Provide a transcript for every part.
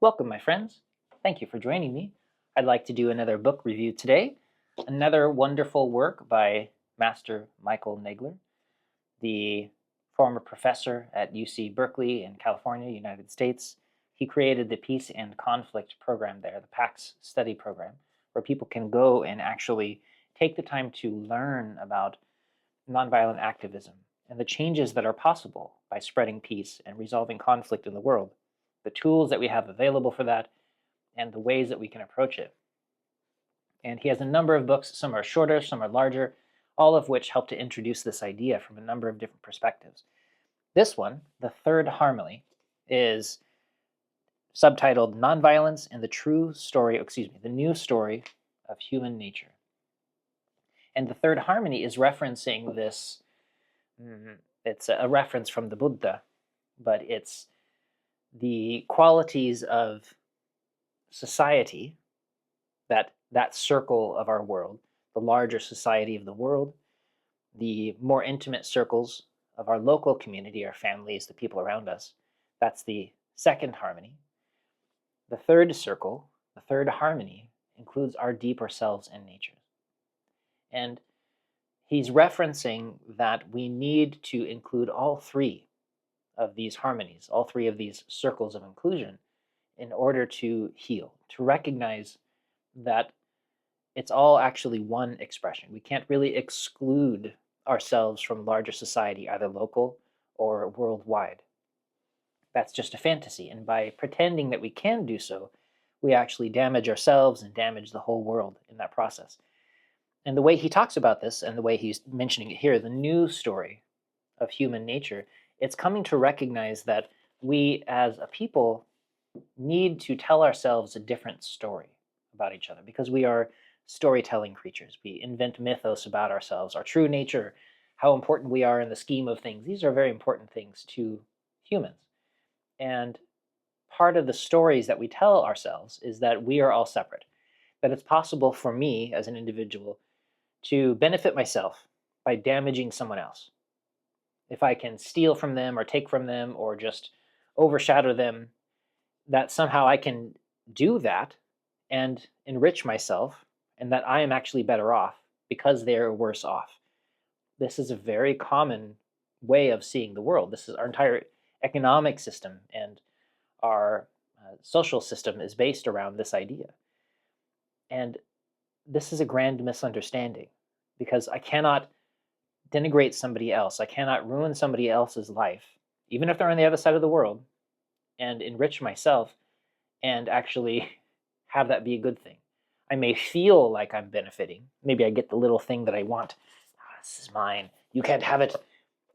Welcome, my friends. Thank you for joining me. I'd like to do another book review today. Another wonderful work by Master Michael Nagler, the former professor at UC Berkeley in California, United States. He created the Peace and Conflict program there, the PAX study program, where people can go and actually take the time to learn about nonviolent activism and the changes that are possible by spreading peace and resolving conflict in the world, the tools that we have available for that, and the ways that we can approach it. And he has a number of books. Some are shorter, some are larger, all of which help to introduce this idea from a number of different perspectives. This one, The Third Harmony, is subtitled Nonviolence and the the New Story of Human Nature. And the Third Harmony is referencing this, it's a reference from the Buddha, but it's the qualities of society, that circle of our world, the larger society of the world, the more intimate circles of our local community, our families, the people around us. That's the second harmony. The third circle, the third harmony, includes our deeper selves and nature. And he's referencing that we need to include all three of these harmonies, all three of these circles of inclusion, in order to heal, to recognize that it's all actually one expression. We can't really exclude ourselves from larger society, either local or worldwide. That's just a fantasy. And by pretending that we can do so, we actually damage ourselves and damage the whole world in that process. And the way he talks about this, and the way he's mentioning it here, the new story of human nature, it's coming to recognize that we as a people need to tell ourselves a different story about each other, because we are storytelling creatures. We invent mythos about ourselves, our true nature, how important we are in the scheme of things. These are very important things to humans. And part of the stories that we tell ourselves is that we are all separate, that it's possible for me as an individual to benefit myself by damaging someone else. If I can steal from them or take from them or just overshadow them, that somehow I can do that and enrich myself, and that I am actually better off because they're worse off. This is a very common way of seeing the world. This is our entire economic system, and our social system is based around this idea. And this is a grand misunderstanding, because I cannot denigrate somebody else. I cannot ruin somebody else's life, even if they're on the other side of the world, and enrich myself and actually have that be a good thing. I may feel like I'm benefiting. Maybe I get the little thing that I want. Oh, this is mine. You can't have it.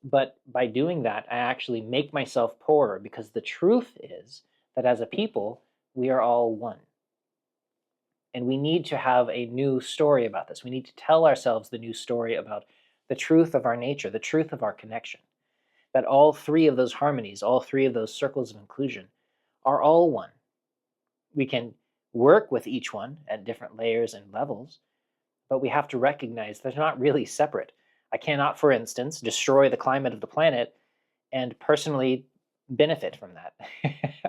But by doing that, I actually make myself poorer, because the truth is that as a people, we are all one. And we need to have a new story about this. We need to tell ourselves the new story about the truth of our nature, the truth of our connection. That all three of those harmonies, all three of those circles of inclusion are all one. We can work with each one at different layers and levels, but we have to recognize they're not really separate. I cannot, for instance, destroy the climate of the planet and personally benefit from that.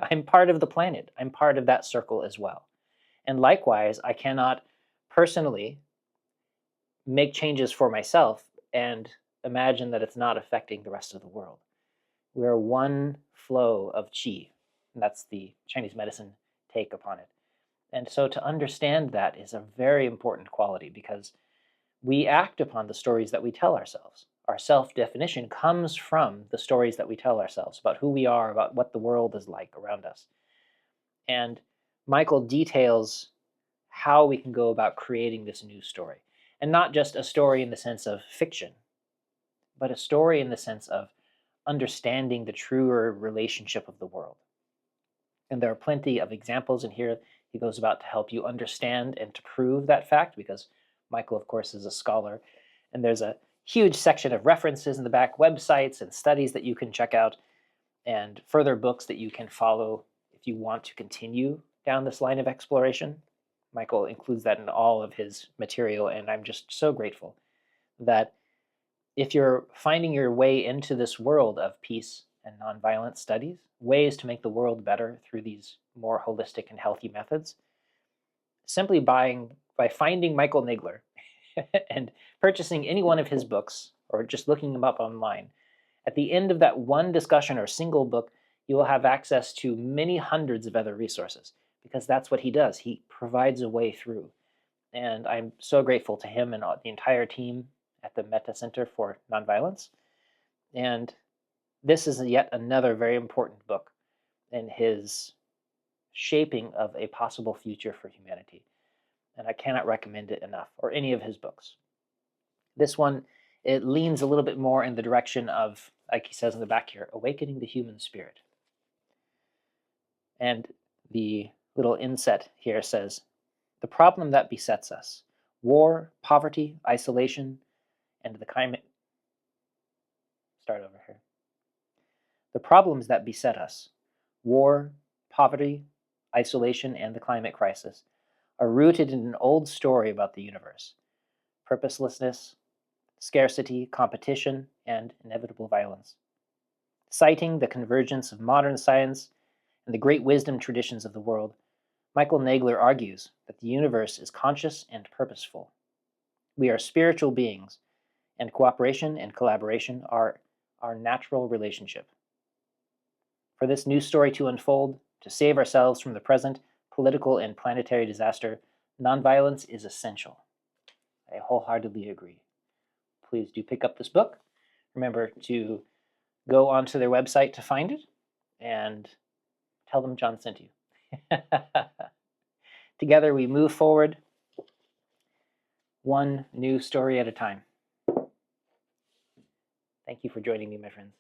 I'm part of the planet. I'm part of that circle as well. And likewise, I cannot personally make changes for myself and imagine that it's not affecting the rest of the world. We're one flow of qi. And that's the Chinese medicine take upon it. And so to understand that is a very important quality, because we act upon the stories that we tell ourselves. Our self-definition comes from the stories that we tell ourselves about who we are, about what the world is like around us. And Michael details how we can go about creating this new story. And not just a story in the sense of fiction, but a story in the sense of understanding the truer relationship of the world. And there are plenty of examples in here he goes about to help you understand and to prove that fact, because Michael, of course, is a scholar. And there's a huge section of references in the back, websites and studies that you can check out, and further books that you can follow if you want to continue down this line of exploration. Michael includes that in all of his material, and I'm just so grateful that if you're finding your way into this world of peace and nonviolence studies, ways to make the world better through these more holistic and healthy methods, simply by finding Michael Nagler and purchasing any one of his books or just looking them up online. At the end of that one discussion or single book, you will have access to many hundreds of other resources, because that's what he does. He provides a way through. And I'm so grateful to him and the entire team at the Metta Center for Nonviolence. And this is yet another very important book in his shaping of a possible future for humanity. And I cannot recommend it enough, or any of his books. This one, it leans a little bit more in the direction of, like he says in the back here, awakening the human spirit. And the little inset here says, the problem that besets us, war, poverty, isolation, and the climate. Start over here. The problems that beset us, war, poverty, isolation, and the climate crisis, are rooted in an old story about the universe: purposelessness, scarcity, competition, and inevitable violence. Citing the convergence of modern science and the great wisdom traditions of the world, Michael Nagler argues that the universe is conscious and purposeful. We are spiritual beings, and cooperation and collaboration are our natural relationship. For this new story to unfold, to save ourselves from the present political and planetary disaster, nonviolence is essential. I wholeheartedly agree. Please do pick up this book. Remember to go onto their website to find it and tell them John sent you. Together we move forward, one new story at a time. Thank you for joining me, my friends.